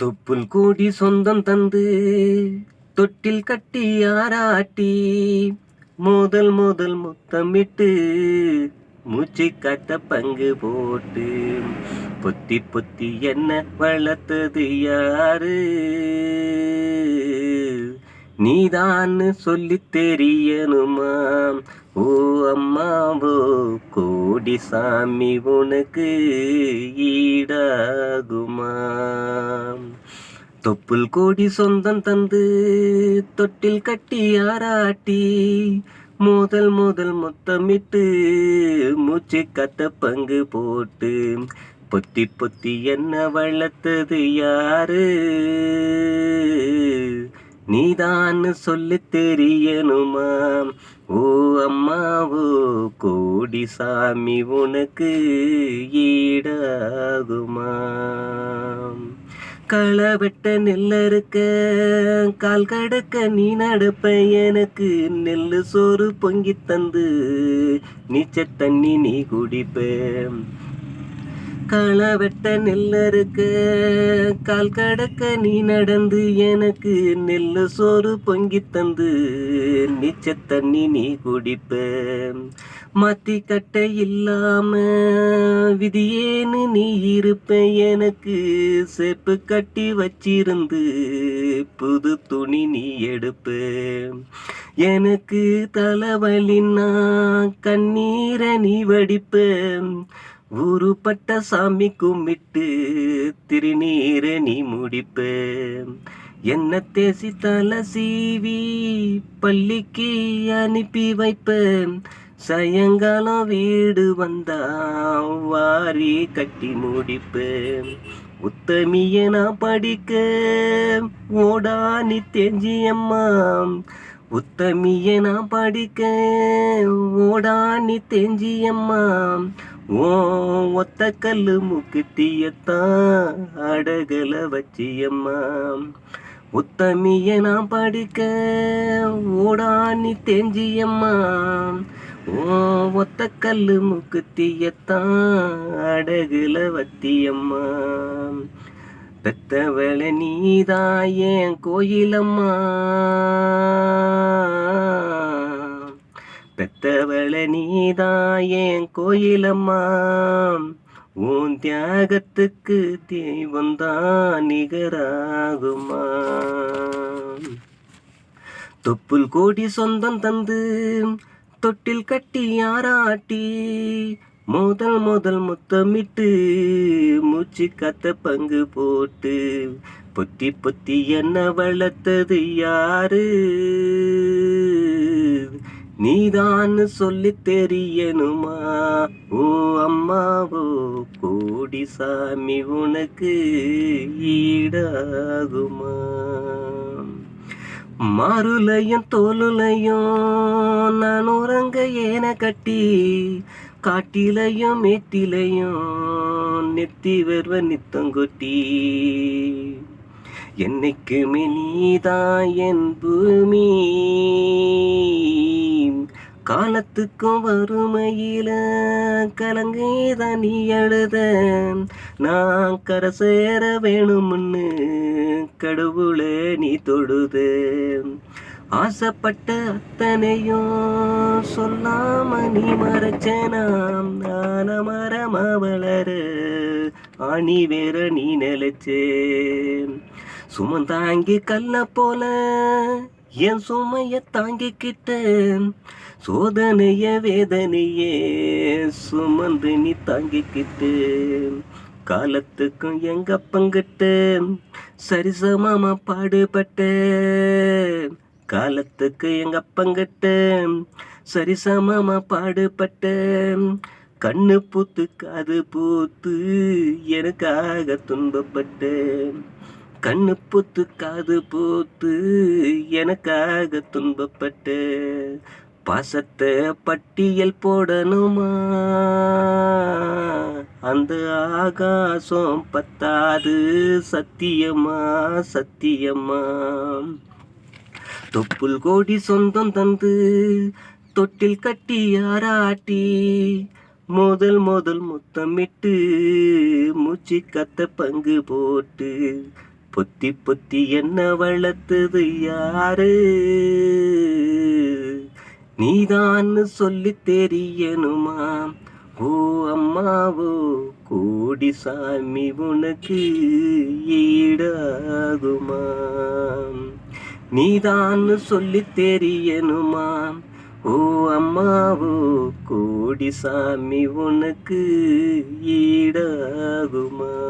தொப்புள் கூடி சொந்தம் தந்து தொட்டில் கட்டி ஆராட்டி முதல் முதல் முத்தமிட்டு மூச்சு காத்த பங்கு போட்டு பொத்தி பொத்தி என்ன வளர்த்தது யாரு நீதான்னு சொல்லி தெரியணுமா? ஓ அம்மாவோ கோடி சாமி உனக்கு ஈடாகுமா? தொப்புள் கோடி சொந்தம் தந்து தொட்டில் கட்டி ஆராட்டி முதல் முதல் முத்தமிட்டு மூச்சு கத்த பங்கு போட்டு பொத்தி பொத்தி என்ன வளர்த்தது யாரு நீதான்னு சொல்லி தெரியணுமா? ஓ அம்மாவோ கோடி சாமி உனக்கு ஈடாகுமா? களை வெட்ட நெல்ல இருக்க கால் கடக்க நீ நடப்ப எனக்கு நெல்லு சோறு பொங்கி தந்து நீச்ச தண்ணி நீ குடிப்ப. களை வெட்ட நெல்ல இருக்க கால் கடக்க நீ நடந்து எனக்கு நெல்லு சோறு பொங்கி தந்து நீச்ச தண்ணி நீ குடிப்ப. மாத்தி கட்ட இல்லாம விதியேன்னு நீ இருப்ப எனக்கு செப்பு கட்டி வச்சிருந்து புது துணி நீ எடுப்ப. எனக்கு தலைவலின்னா கண்ணீரை நீ வடிப்ப. ஊருப்பட்ட சாமி கும்பிட்டு திருநீரை நீ முடிப்ப. என்ன தேசி தலை சீவி பள்ளிக்கு அனுப்பி வைப்ப. சாயங்காலம் வீடு வந்தா வாரி கட்டி முடிப்ப. உத்தமிய நான் படிக்க ஓடா நீ தேஞ்சியம்மா. உத்தமிய நான் படிக்க ஓடா நீ தேஞ்சியம்மா. ஓ ஒத்த கல்லு முக்குத்தியத்தான் அடகல வச்சியம்மா. உத்தமிய நான் படிக்க ஓடா நீ தேஞ்சியம்மா. ஓ ஒத்த கல்லு முக்குத்தியத்தான் அடகுல வத்தியம்மா. பெத்தவள நீதான் என் கோயிலம்மா. பெத்தவள நீதான் என் கோயிலம்மா. உன் தியாகத்துக்கு தெய்வந்தான் நிகராகுமா? தொப்புள் கோடி சொந்தம் தந்து தொட்டில் கட்டி ஆராட்டி முதல் முதல் முத்தமிட்டு மூச்சு காத்த பங்கு போட்டு பொத்தி பொத்தி என்ன வளர்த்தது யாரு நீதான்னு சொல்லி தெரியணுமா? ஓ அம்மாவோ கோடி சாமி உனக்கு ஈடாகுமா? மாருலையும் தோலுலையும் நான் உறங்க ஏன கட்டி காட்டிலையும் மேட்டிலையும் நெத்தி வருவ நித்தங்கொட்டி. என்னைக்குமே நீதான் என் பூமி. காலத்துக்கும் வறுமையில கலங்கேதான் நீ அழுத. நான் கரை சேர வேணும்னு கடவுளே நீ தொழுது. ஆசைப்பட்ட அத்தனையும் சொல்லாம நீ மறைச்சனாம். நான மரமா வளர ஆணி வேற நீ நிலைச்சேன். சுமந்தாங்கி கல்ல போல என் சுமைய தாங்கிக்கிட்டேன். சோதனைய வேதனையே சுமந்து நீ தாங்கிக்கிட்டு. காலத்துக்கும் எங்க பங்கிட்ட சரிசமமா பாடுபட்ட. காலத்துக்கு எங்க பங்கிட்ட சரிசமமா பாடுபட்ட. கண்ணு பூத்து காது பூத்து எனக்காக துன்பப்பட்ட. கண்ணு பூத்து காது பூத்து எனக்காக துன்பப்பட்ட. பாசத்தை பட்டியல் போடணுமா? அந்த ஆகாசம் பத்தாது சத்தியமா சத்தியமா. தொப்புள் கோடி சொந்தம் தந்து தொட்டில் கட்டி ஆராட்டி முதல் முதல் முத்தமிட்டு மூச்சு கத்த பங்கு போட்டு பொத்தி பொத்தி என்ன வளர்த்தது யாரு? நீதான்னு சொல்லி தெரியணுமா? ஓ அம்மாவோ கோடி சாமி உனக்கு ஈடாகுமா? நீதான்னு சொல்லி தெரியணுமா? ஓ அம்மாவோ கோடி சாமி உனக்கு ஈடாகுமா?